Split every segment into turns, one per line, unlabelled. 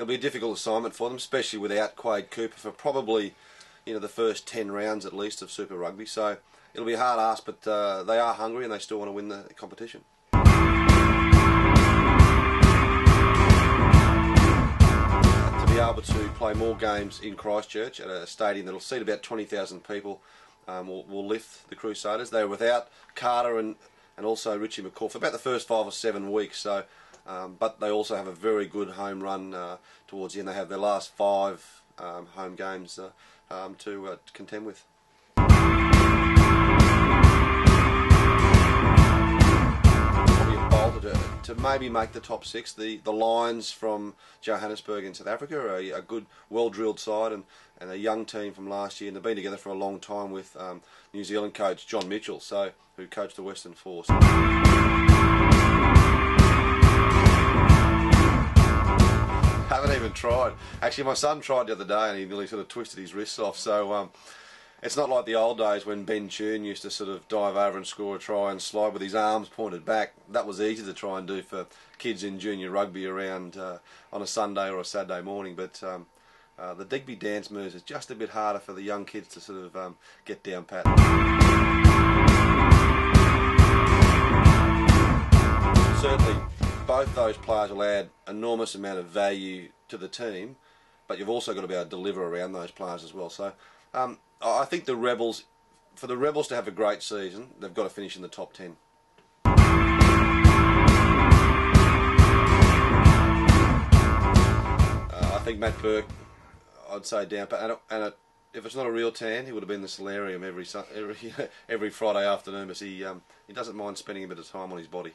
it'll be a difficult assignment for them, especially without Quade Cooper for probably, you know, the first 10 rounds at least of Super Rugby. So it'll be a hard ask, but they are hungry and they still want to win the competition. To be able to play more games in Christchurch at a stadium that'll seat about 20,000 people will lift the Crusaders. They were without Carter and also Richie McCaw for about the first 5 or 7 weeks. So, but they also have a very good home run towards the end. They have their last 5 home games to contend with. Probably a bolter to maybe make the top 6. The Lions from Johannesburg in South Africa are a good, well-drilled side and a young team from last year, and they've been together for a long time with New Zealand coach John Mitchell, who coached the Western Force. Haven't even tried. Actually, my son tried the other day and he nearly sort of twisted his wrists off. So it's not like the old days when Ben Churn used to sort of dive over and score a try and slide with his arms pointed back. That was easy to try and do for kids in junior rugby around on a Sunday or a Saturday morning. But the Digby dance moves is just a bit harder for the young kids to sort of get down pat. Certainly, both those players will add enormous amount of value to the team, but you've also got to be able to deliver around those players as well. So I think the Rebels, for the Rebels to have a great season, they've got to finish in the top 10. I think Matt Burke, I'd say down, and if it's not a real tan, he would have been in the solarium every Friday afternoon, because he doesn't mind spending a bit of time on his body.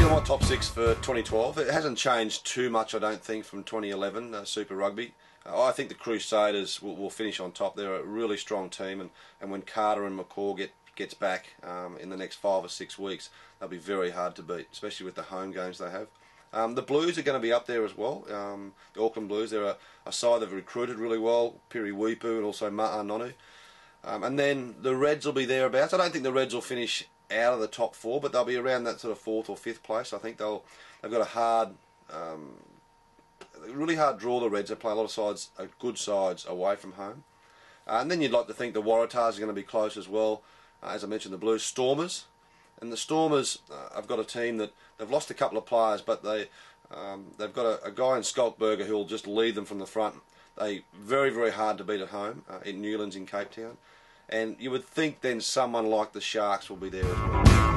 My top 6 for 2012. It hasn't changed too much, I don't think, from 2011 Super Rugby. I think the Crusaders will finish on top. They're a really strong team, and when Carter and McCaw gets back in the next 5 or 6 weeks, they'll be very hard to beat, especially with the home games they have. The Blues are going to be up there as well. The Auckland Blues, they're a side that have recruited really well, Piri Wipu and also Ma'a Nonu. And then the Reds will be thereabouts. I don't think the Reds will finish out of the top 4, but they'll be around that sort of 4th or 5th place. I think they've got a really hard draw, the Reds. They play a lot of sides, good sides away from home. And then you'd like to think the Waratahs are going to be close as well. As I mentioned, the Blues, Stormers. And the Stormers have got a team that they've lost a couple of players, but they've got a guy in Skalkberger who will just lead them from the front. They very, very hard to beat at home in Newlands in Cape Town. And you would think then someone like the Sharks will be there as well.